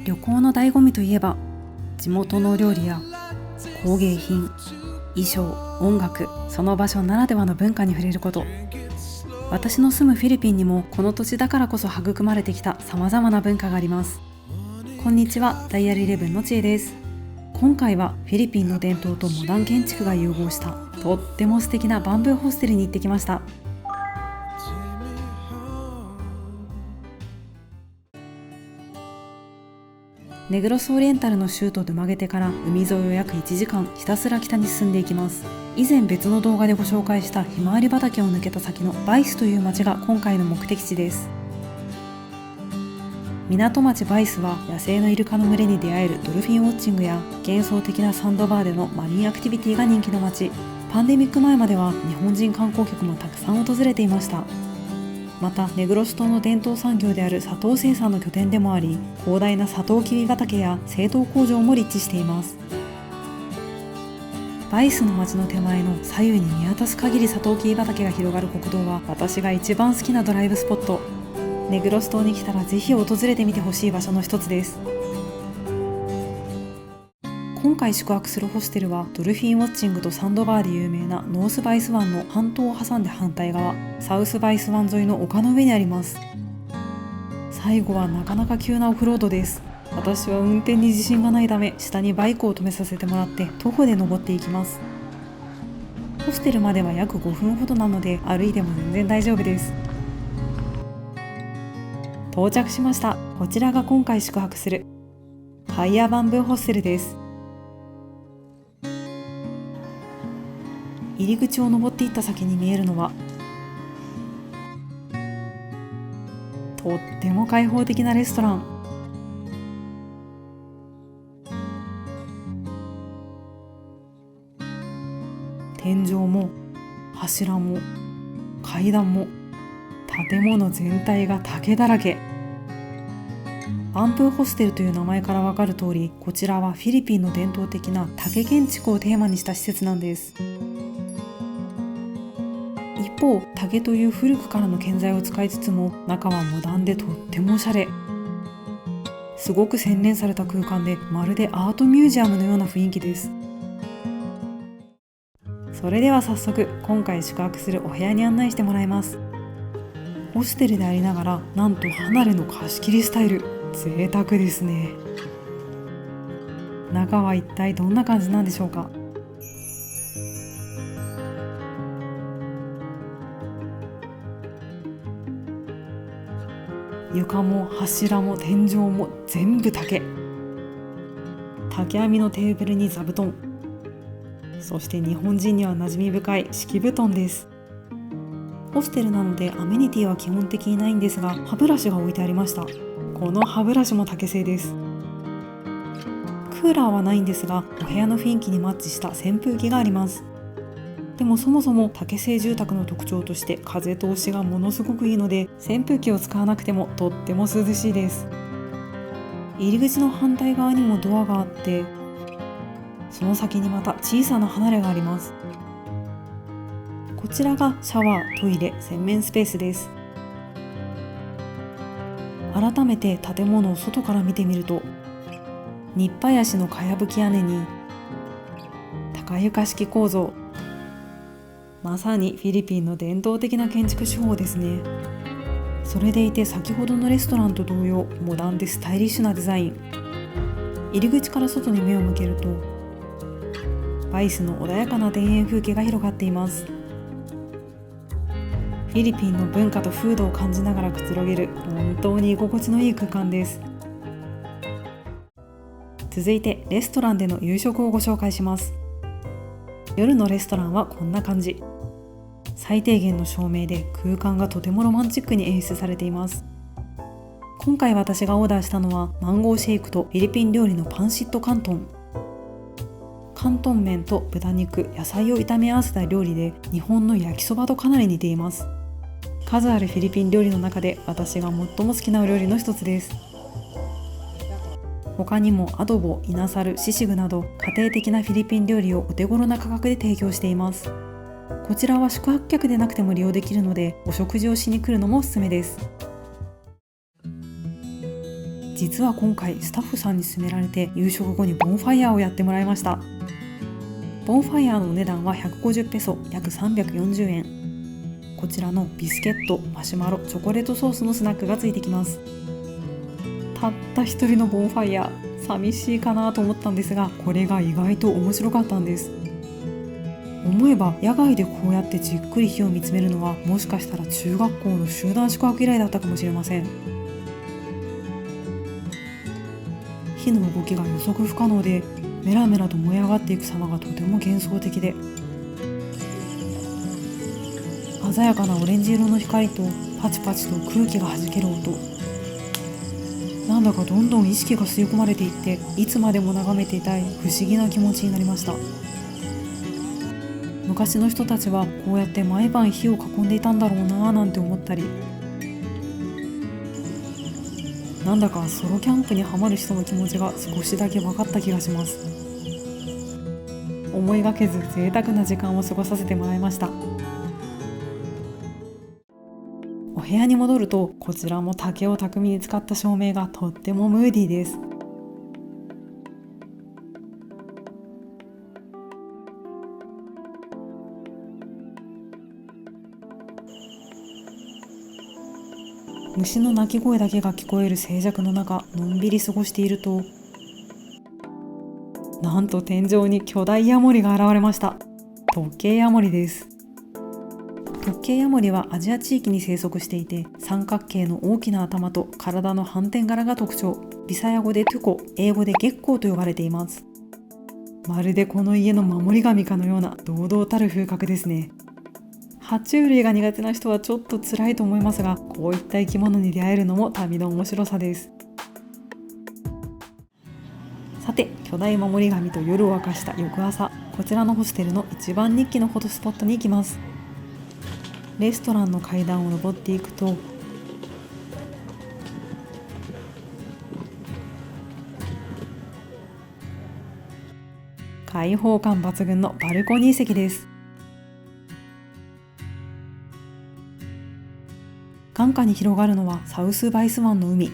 旅行の醍醐味といえば、地元の料理や工芸品、衣装、音楽、その場所ならではの文化に触れること。私の住むフィリピンにもこの土地だからこそ育まれてきた様々な文化があります。こんにちは、ダイヤル11のちえです。今回はフィリピンの伝統とモダン建築が融合したとっても素敵なバンブーホステルに行ってきました。ネグロスオリエンタルの州都ドゥマゲテから海沿いを約1時間ひたすら北に進んでいきます。以前別の動画でご紹介したひまわり畑を抜けた先のバイスという町が今回の目的地です。港町バイスは野生のイルカの群れに出会えるドルフィンウォッチングや幻想的なサンドバーでのマリンアクティビティが人気の町。パンデミック前までは日本人観光客もたくさん訪れていました。またネグロス島の伝統産業である砂糖生産の拠点でもあり、広大なサトウキビ畑や製糖工場も立地しています。バイスの町の手前の左右に見渡す限りサトウキビ畑が広がる国道は私が一番好きなドライブスポット。ネグロス島に来たらぜひ訪れてみてほしい場所の一つです。今回宿泊するホステルはドルフィンウォッチングとサンドバーで有名なノースバイス湾の半島を挟んで反対側、サウスバイス湾沿いの丘の上にあります。最後はなかなか急なオフロードです。私は運転に自信がないため下にバイクを止めさせてもらって徒歩で登っていきます。ホステルまでは約5分ほどなので歩いても全然大丈夫です。到着しました。こちらが今回宿泊するハイヤーバンブーホステルです。入り口を登っていった先に見えるのはとっても開放的なレストラン。天井も柱も階段も建物全体が竹だらけ。バンブーホステルという名前からわかる通り、こちらはフィリピンの伝統的な竹建築をテーマにした施設なんです。一方、竹という古くからの建材を使いつつも中はモダンでとってもおしゃれ。すごく洗練された空間でまるでアートミュージアムのような雰囲気です。それでは早速今回宿泊するお部屋に案内してもらいます。ホステルでありながらなんと離れの貸し切りスタイル、贅沢ですね。中は一体どんな感じなんでしょうか。床も柱も天井も全部竹。竹編みのテーブルに座布団、そして日本人には馴染み深い敷布団です。ホステルなのでアメニティは基本的にないんですが、歯ブラシが置いてありました。この歯ブラシも竹製です。クーラーはないんですが、お部屋の雰囲気にマッチした扇風機があります。でもそもそも竹製住宅の特徴として風通しがものすごくいいので、扇風機を使わなくてもとっても涼しいです。入り口の反対側にもドアがあって、その先にまた小さな離れがあります。こちらがシャワー、トイレ、洗面スペースです。改めて建物を外から見てみると、ニッパヤシのかやぶき屋根に高床式構造、まさにフィリピンの伝統的な建築手法ですね。それでいて先ほどのレストランと同様、モダンでスタイリッシュなデザイン。入り口から外に目を向けるとバイスの穏やかな田園風景が広がっています。フィリピンの文化と風土を感じながらくつろげる本当に居心地のいい空間です。続いてレストランでの夕食をご紹介します。夜のレストランはこんな感じ。最低限の照明で空間がとてもロマンチックに演出されています。今回私がオーダーしたのはマンゴーシェイクとフィリピン料理のパンシットカントン。カントン麺と豚肉、野菜を炒め合わせた料理で日本の焼きそばとかなり似ています。数あるフィリピン料理の中で私が最も好きなお料理の一つです。他にもアドボ、イナサル、シシグなど家庭的なフィリピン料理をお手頃な価格で提供しています。こちらは宿泊客でなくても利用できるので、お食事をしに来るのもおすすめです。実は今回スタッフさんに勧められて夕食後にボンファイヤーをやってもらいました。ボンファイヤーのお値段は150ペソ、約340円。こちらのビスケット、マシュマロ、チョコレートソースのスナックがついてきます。たった一人のボンファイヤー、寂しいかなと思ったんですが、これが意外と面白かったんです。思えば野外でこうやってじっくり火を見つめるのは、もしかしたら中学校の集団宿泊以来だったかもしれません。火の動きが予測不可能で、メラメラと燃え上がっていく様がとても幻想的で、鮮やかなオレンジ色の光とパチパチと空気が弾ける音、なんだかどんどん意識が吸い込まれていって、いつまでも眺めていたい不思議な気持ちになりました。昔の人たちはこうやって毎晩火を囲んでいたんだろうなぁなんて思ったり、なんだかソロキャンプにハマる人の気持ちが少しだけ分かった気がします。思いがけず贅沢な時間を過ごさせてもらいました。お部屋に戻ると、こちらも竹を巧みに使った照明がとってもムーディーです。虫の鳴き声だけが聞こえる静寂の中、のんびり過ごしていると、なんと天井に巨大ヤモリが現れました。トッケイヤモリです。トッケイヤモリはアジア地域に生息していて、三角形の大きな頭と体の斑点柄が特徴。ビサヤ語でトゥコ、英語で月光と呼ばれています。まるでこの家の守り神かのような堂々たる風格ですね。爬虫類が苦手な人はちょっと辛いと思いますが、こういった生き物に出会えるのも旅の面白さです。さて、巨大守り神と夜を明かした翌朝、こちらのホステルの一番人気のフォトスポットに行きます。レストランの階段を登っていくと、開放感抜群のバルコニー席です。眼下に広がるのはサウスバイス湾の海。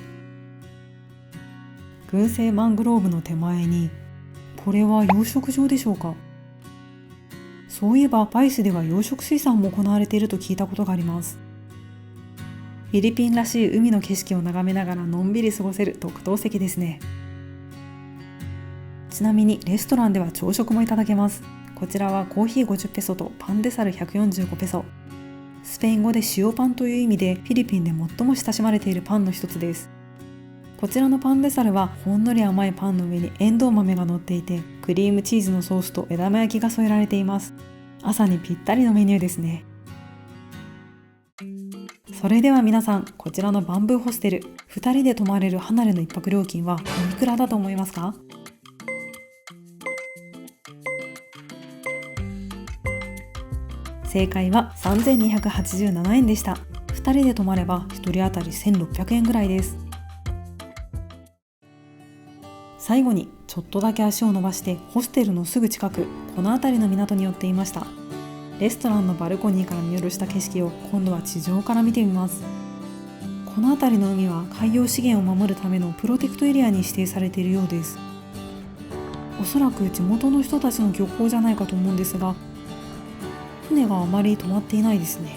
群生マングローブの手前に、これは養殖場でしょうか。そういえばバイスでは養殖水産も行われていると聞いたことがあります。フィリピンらしい海の景色を眺めながらのんびり過ごせる特等席ですね。ちなみにレストランでは朝食もいただけます。こちらはコーヒー50ペソとパンデサル145ペソ。スペイン語で塩パンという意味で、フィリピンで最も親しまれているパンの一つです。こちらのパンデサルはほんのり甘いパンの上にエンドウ豆が乗っていて、クリームチーズのソースと枝豆焼きが添えられています。朝にぴったりのメニューですね。それでは皆さん、こちらのバンブーホステル、2人で泊まれる離れの1泊料金はおいくらだと思いますか？正解は3287円でした。2人で泊まれば1人当たり1600円ぐらいです。最後にちょっとだけ足を伸ばしてホステルのすぐ近く、この辺りの港に寄っていました。レストランのバルコニーから見下ろした景色を今度は地上から見てみます。この辺りの海は海洋資源を守るためのプロテクトエリアに指定されているようです。おそらく地元の人たちの漁港じゃないかと思うんですが、船があまり止まっていないですね。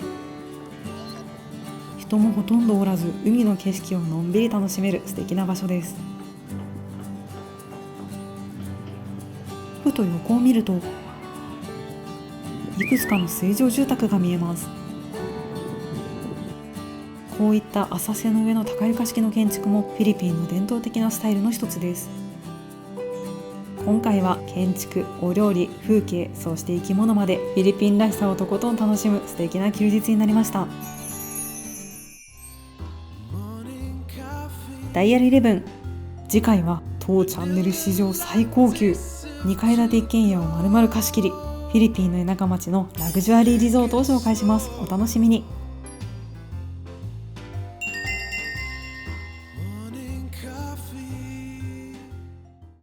人もほとんどおらず、海の景色をのんびり楽しめる素敵な場所です。ふと横を見ると、いくつかの水上住宅が見えます。こういった浅瀬の上の高床式の建築もフィリピンの伝統的なスタイルの一つです。今回は建築、お料理、風景、そして生き物までフィリピンらしさをとことん楽しむ素敵な休日になりました。ダイヤル11、次回は当チャンネル史上最高級2階建て一軒家を丸々貸し切り、フィリピンの田舎町のラグジュアリーリゾートを紹介します。お楽しみに。